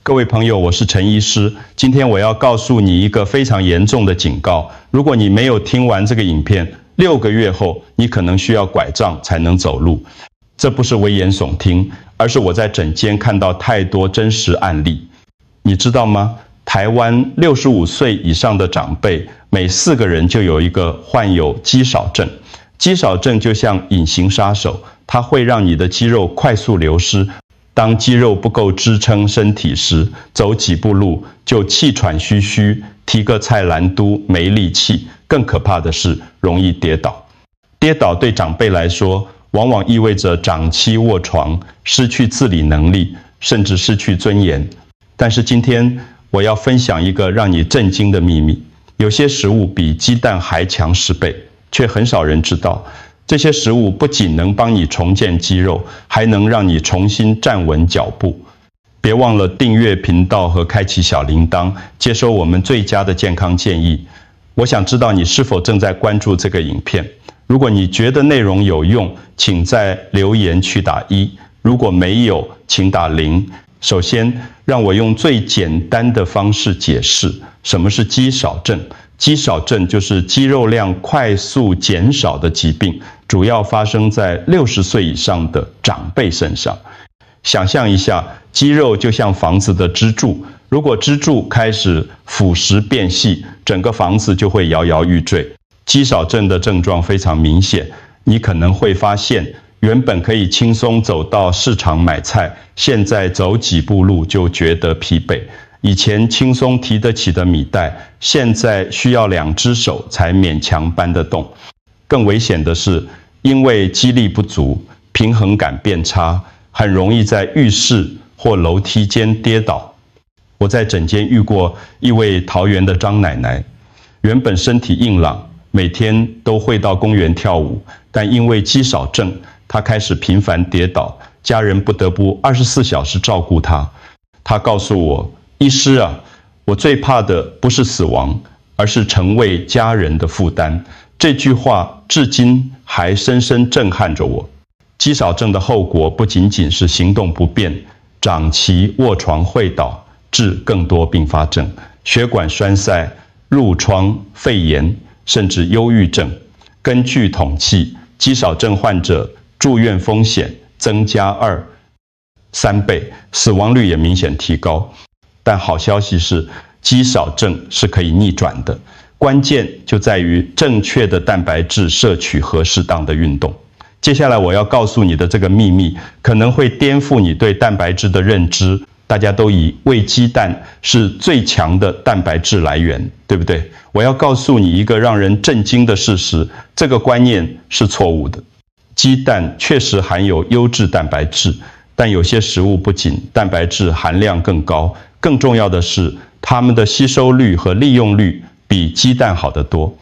各位朋友，我是陈医师。今天我要告诉你一个非常严重的警告：如果你没有听完这个影片，6个月后你可能需要拐杖才能走路。这不是危言耸听，而是我在诊间看到太多真实案例。你知道吗？台湾65岁以上的长辈，每4个人就有一个患有肌少症。肌少症就像隐形杀手，它会让你的肌肉快速流失。当肌肉不够支撑身体时，走几步路就气喘吁吁，提个菜篮都没力气。更可怕的是，容易跌倒。跌倒对长辈来说，往往意味着长期卧床，失去自理能力，甚至失去尊严。但是今天我要分享一个让你震惊的秘密：有些食物比鸡蛋还强10倍，却很少人知道。这些食物不仅能帮你重建肌肉，还能让你重新站稳脚步。别忘了订阅频道和开启小铃铛，接收我们最佳的健康建议。我想知道你是否正在关注这个影片。如果你觉得内容有用，请在留言区打1；如果没有，请打0。首先，让我用最简单的方式解释什么是肌少症。肌少症就是肌肉量快速减少的疾病，主要发生在60岁以上的长辈身上。想象一下，肌肉就像房子的支柱，如果支柱开始腐蚀变细，整个房子就会摇摇欲坠。肌少症的症状非常明显，你可能会发现，原本可以轻松走到市场买菜，现在走几步路就觉得疲惫。以前轻松提得起的米袋，现在需要2只手才勉强搬得动。更危险的是，因为肌力不足，平衡感变差，很容易在浴室或楼梯间跌倒。我在诊间遇过一位桃园的张奶奶，原本身体硬朗，每天都会到公园跳舞，但因为肌少症，她开始频繁跌倒，家人不得不24小时照顾她。她告诉我，医师啊，我最怕的不是死亡，而是成为家人的负担。这句话至今还深深震撼着我。肌少症的后果不仅仅是行动不便、长期卧床会倒，致更多并发症，血管栓塞、褥疮、肺炎，甚至忧郁症。根据统计，肌少症患者住院风险增加3倍，死亡率也明显提高。但好消息是，肌少症是可以逆转的，关键就在于正确的蛋白质摄取和适当的运动。接下来我要告诉你的这个秘密，可能会颠覆你对蛋白质的认知。大家都以为鸡蛋是最强的蛋白质来源，对不对？我要告诉你一个让人震惊的事实，这个观念是错误的。鸡蛋确实含有优质蛋白质，但有些食物不仅蛋白质含量更高，更重要的是，它们的吸收率和利用率比鸡蛋好得多。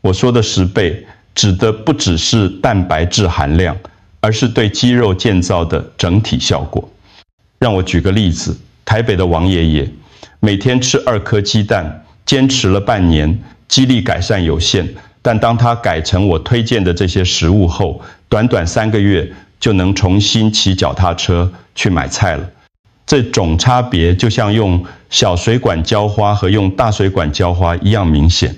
我说的10倍，指的不只是蛋白质含量，而是对肌肉建造的整体效果。让我举个例子，台北的王爷爷每天吃2颗鸡蛋，坚持了半年，肌力改善有限，但当他改成我推荐的这些食物后，短短3个月就能重新骑脚踏车去买菜了。这种差别就像用小水管浇花和用大水管浇花一样明显。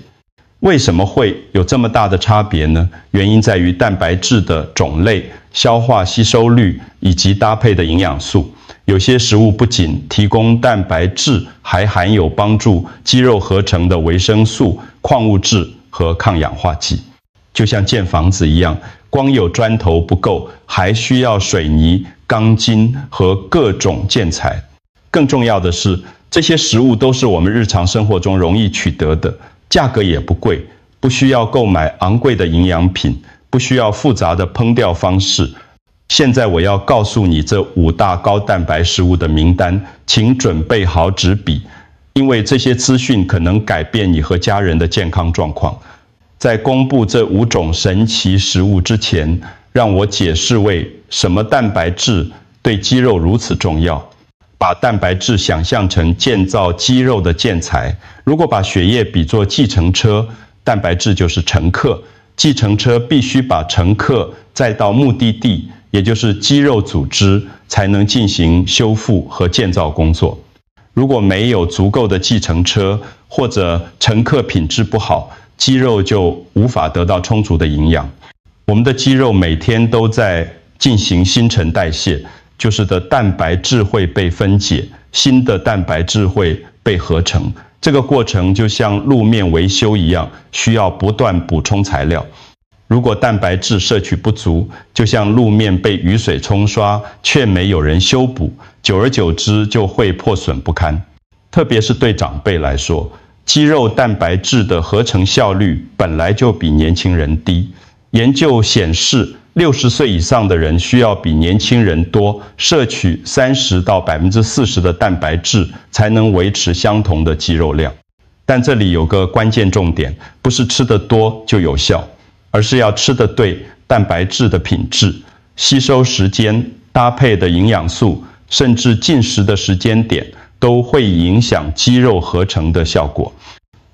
为什么会有这么大的差别呢？原因在于蛋白质的种类、消化吸收率以及搭配的营养素。有些食物不仅提供蛋白质，还含有帮助肌肉合成的维生素、矿物质和抗氧化剂。就像建房子一样，光有砖头不够，还需要水泥、钢筋和各种建材。更重要的是，这些食物都是我们日常生活中容易取得的，价格也不贵，不需要购买昂贵的营养品，不需要复杂的烹调方式。现在我要告诉你这5大高蛋白食物的名单，请准备好纸笔，因为这些资讯可能改变你和家人的健康状况。在公布这5种神奇食物之前，让我解释为什么蛋白质对肌肉如此重要。把蛋白质想象成建造肌肉的建材，如果把血液比作计程车，蛋白质就是乘客。计程车必须把乘客载到目的地，也就是肌肉组织，才能进行修复和建造工作。如果没有足够的计程车，或者乘客品质不好，肌肉就无法得到充足的营养。我们的肌肉每天都在进行新陈代谢，就是的蛋白质会被分解，新的蛋白质会被合成。这个过程就像路面维修一样，需要不断补充材料。如果蛋白质摄取不足，就像路面被雨水冲刷，却没有人修补，久而久之就会破损不堪。特别是对长辈来说，肌肉蛋白质的合成效率本来就比年轻人低。研究显示，60岁以上的人需要比年轻人多摄取30%到40%的蛋白质，才能维持相同的肌肉量。但这里有个关键重点，不是吃得多就有效，而是要吃得对，蛋白质的品质、吸收时间、搭配的营养素，甚至进食的时间点，都会影响肌肉合成的效果。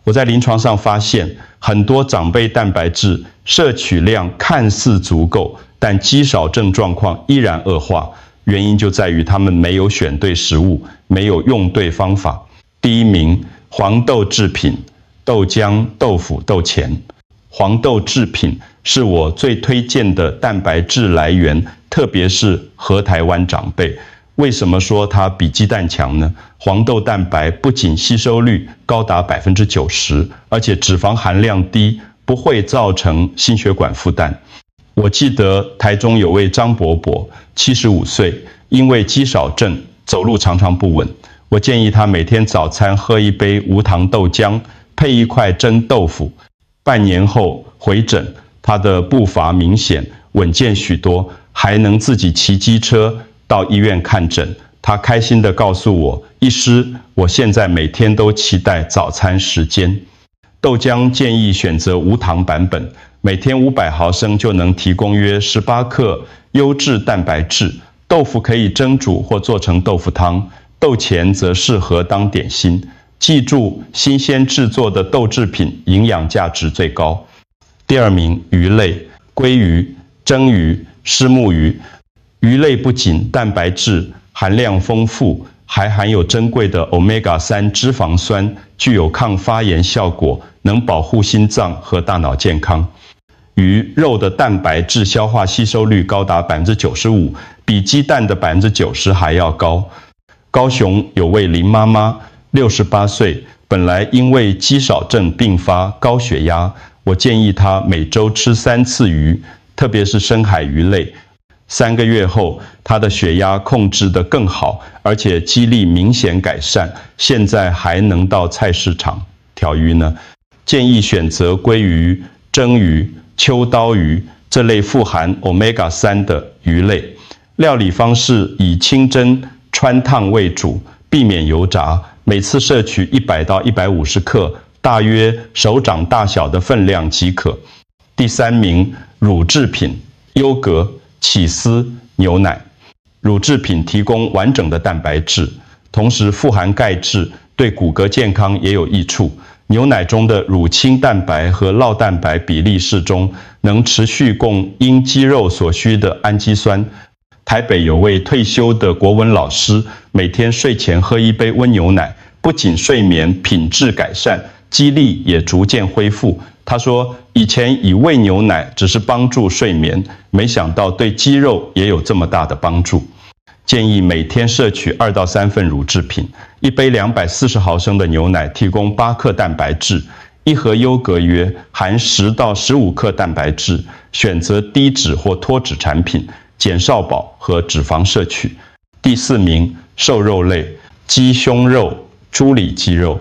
我在临床上发现，很多长辈蛋白质摄取量看似足够，但肌少症状况依然恶化，原因就在于他们没有选对食物，没有用对方法。第一名，黄豆制品，豆浆、豆腐、豆乾。黄豆制品是我最推荐的蛋白质来源，特别是和台湾长辈。为什么说它比鸡蛋强呢？黄豆蛋白不仅吸收率高达90%，而且脂肪含量低，不会造成心血管负担。我记得台中有位张伯伯，75岁，因为肌少症，走路常常不稳。我建议他每天早餐喝一杯无糖豆浆，配一块蒸豆腐。半年后回诊，他的步伐明显稳健许多，还能自己骑机车到医院看诊。他开心地告诉我，医师，我现在每天都期待早餐时间。豆浆建议选择无糖版本，每天500毫升就能提供约18克优质蛋白质。豆腐可以蒸煮或做成豆腐汤，豆乾则适合当点心。记住，新鲜制作的豆制品营养价值最高。第二名，鱼类，鲑鱼、蒸鱼、虱目鱼。鱼类不仅蛋白质含量丰富，还含有珍贵的 Omega-3 脂肪酸，具有抗发炎效果，能保护心脏和大脑健康。鱼肉的蛋白质消化吸收率高达95%，比鸡蛋的90%还要高。高雄有位林妈妈，68岁，本来因为肌少症并发高血压，我建议她每周吃3次鱼，特别是深海鱼类。3个月后，她的血压控制得更好，而且肌力明显改善，现在还能到菜市场挑鱼呢。建议选择鲑鱼、蒸鱼、秋刀鱼这类富含 Omega-3 的鱼类。料理方式以清蒸、汆烫为主，避免油炸。每次摄取100到150克，大约手掌大小的分量即可。第三名，乳制品，优格、起司、牛奶。乳制品提供完整的蛋白质，同时富含钙质，对骨骼健康也有益处。牛奶中的乳清蛋白和酪蛋白比例适中，能持续供因肌肉所需的氨基酸。台北有位退休的国文老师，每天睡前喝一杯温牛奶，不仅睡眠品质改善，肌力也逐渐恢复。他说，以前以为牛奶只是帮助睡眠，没想到对肌肉也有这么大的帮助。建议每天摄取2到3份乳制品，一杯240毫升的牛奶提供8克蛋白质，一盒优格约含10到15克蛋白质，选择低脂或脱脂产品，减少饱和脂肪摄取。第四名，瘦肉类，鸡胸肉、猪里脊肉。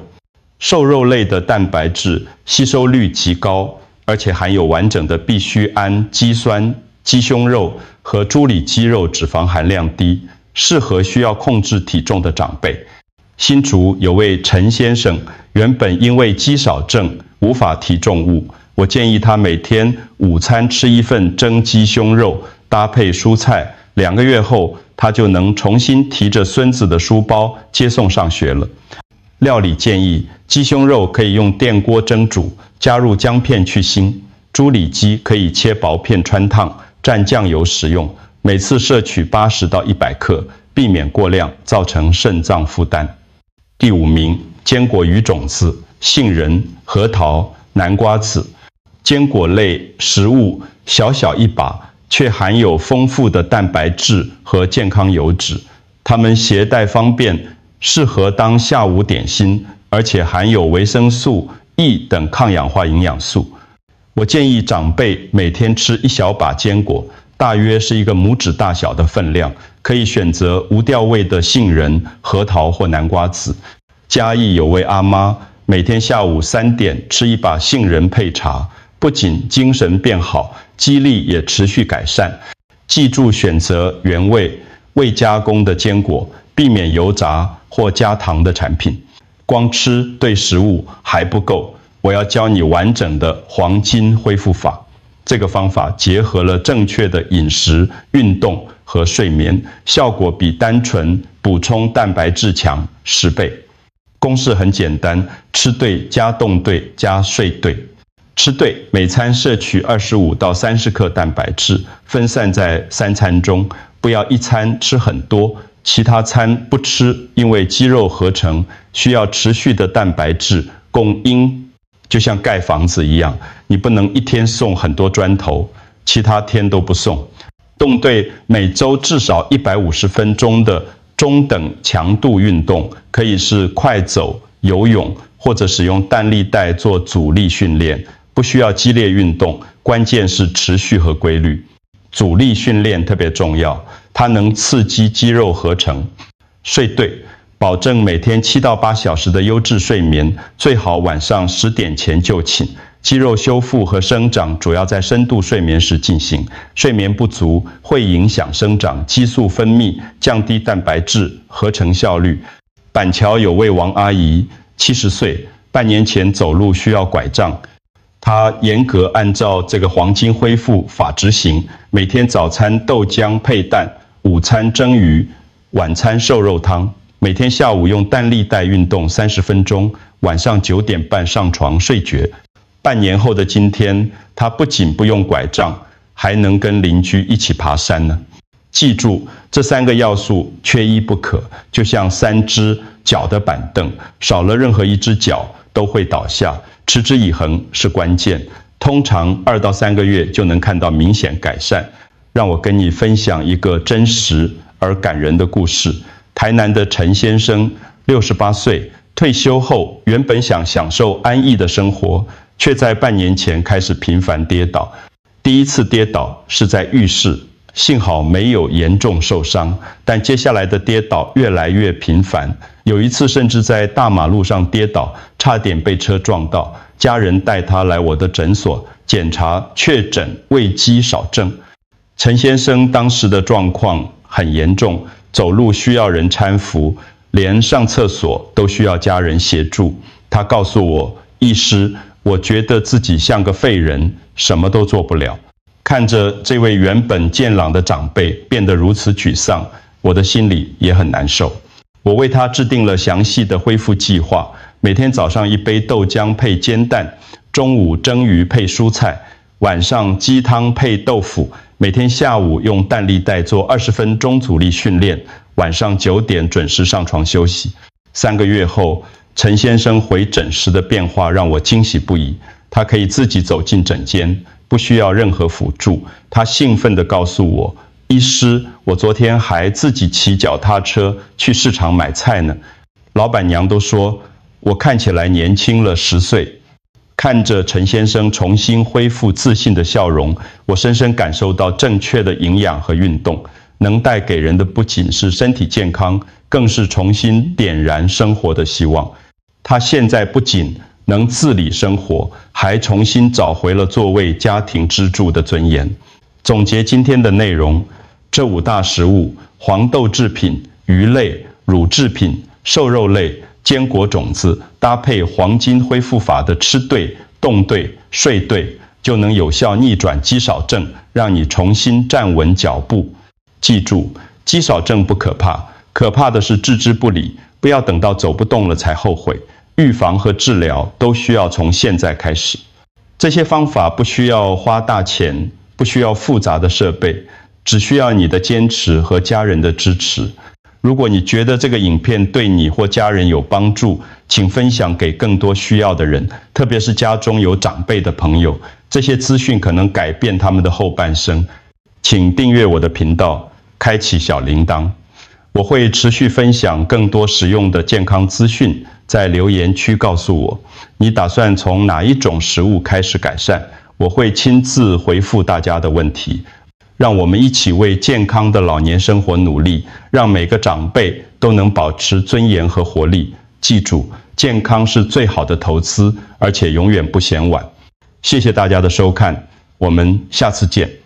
瘦肉类的蛋白质吸收率极高，而且含有完整的必需氨基酸。鸡胸肉和猪里脊肉脂肪含量低，适合需要控制体重的长辈。新竹有位陈先生，原本因为肌少症无法提重物，我建议他每天午餐吃一份蒸鸡胸肉，搭配蔬菜，2个月后他就能重新提着孙子的书包接送上学了。料理建议，鸡胸肉可以用电锅蒸煮，加入姜片去腥；猪里脊可以切薄片汆烫，蘸酱油食用，每次摄取80到100克，避免过量造成肾脏负担。第5名，坚果与种子、杏仁、核桃、南瓜子。坚果类食物小小一把，却含有丰富的蛋白质和健康油脂，它们携带方便，适合当下午点心，而且含有维生素 E 等抗氧化营养素。我建议长辈每天吃1小把坚果，大约是一个拇指大小的分量，可以选择无调味的杏仁、核桃或南瓜子。嘉义有位阿妈，每天下午3点吃1把杏仁配茶，不仅精神变好，肌力也持续改善。记住选择原味、未加工的坚果，避免油炸或加糖的产品。光吃对食物还不够，我要教你完整的黄金恢复法。这个方法结合了正确的饮食、运动和睡眠，效果比单纯补充蛋白质强10倍。公式很简单，吃对加动对加睡对。吃对，每餐摄取25到30克蛋白质，分散在3餐中，不要一餐吃很多，其他餐不吃，因为肌肉合成需要持续的蛋白质供应，就像盖房子一样，你不能一天送很多砖头，其他天都不送。动对，每周至少150分钟的中等强度运动，可以是快走、游泳，或者使用弹力带做阻力训练，不需要激烈运动，关键是持续和规律。阻力训练特别重要，它能刺激肌肉合成。睡对，保证每天7到8小时的优质睡眠，最好晚上10点前就寝。肌肉修复和生长主要在深度睡眠时进行，睡眠不足会影响生长、激素分泌，降低蛋白质合成效率。板桥有位王阿姨，70岁，半年前走路需要拐杖，她严格按照这个黄金恢复法执行，每天早餐豆浆配蛋，午餐蒸鱼，晚餐瘦肉汤，每天下午用弹力带运动30分钟，晚上9点半上床睡觉。半年后的今天，他不仅不用拐杖，还能跟邻居一起爬山呢。记住，这3个要素缺一不可，就像3只脚的板凳，少了任何一只脚都会倒下，持之以恒是关键。通常2到3个月就能看到明显改善。让我跟你分享一个真实而感人的故事。台南的陈先生，68岁，退休后原本想享受安逸的生活，却在半年前开始频繁跌倒。第一次跌倒是在浴室，幸好没有严重受伤，但接下来的跌倒越来越频繁。有一次甚至在大马路上跌倒，差点被车撞到。家人带他来我的诊所检查，确诊胃肌少症。陈先生当时的状况很严重，走路需要人搀扶，连上厕所都需要家人协助。他告诉我，医师，我觉得自己像个废人，什么都做不了。看着这位原本健朗的长辈变得如此沮丧，我的心里也很难受。我为他制定了详细的恢复计划，每天早上1杯豆浆配煎蛋，中午蒸鱼配蔬菜，晚上鸡汤配豆腐，每天下午用弹力带做20分钟阻力训练，晚上9点准时上床休息。3个月后，陈先生回诊时的变化让我惊喜不已。他可以自己走进诊间，不需要任何辅助。他兴奋地告诉我，医师，我昨天还自己骑脚踏车去市场买菜呢。老板娘都说我看起来年轻了10岁。看着陈先生重新恢复自信的笑容，我深深感受到正确的营养和运动能带给人的不仅是身体健康，更是重新点燃生活的希望。他现在不仅能自理生活，还重新找回了作为家庭支柱的尊严。总结今天的内容，这5大食物：黄豆制品、鱼类、乳制品、瘦肉类、坚果种子，搭配黄金恢复法的吃对、动对、睡对，就能有效逆转肌少症，让你重新站稳脚步。记住，肌少症不可怕，可怕的是置之不理，不要等到走不动了才后悔。预防和治疗都需要从现在开始。这些方法不需要花大钱，不需要复杂的设备，只需要你的坚持和家人的支持。如果你觉得这个影片对你或家人有帮助，请分享给更多需要的人，特别是家中有长辈的朋友。这些资讯可能改变他们的后半生。请订阅我的频道，开启小铃铛。我会持续分享更多实用的健康资讯，在留言区告诉我，你打算从哪一种食物开始改善，我会亲自回复大家的问题。让我们一起为健康的老年生活努力，让每个长辈都能保持尊严和活力。记住，健康是最好的投资，而且永远不嫌晚。谢谢大家的收看，我们下次见。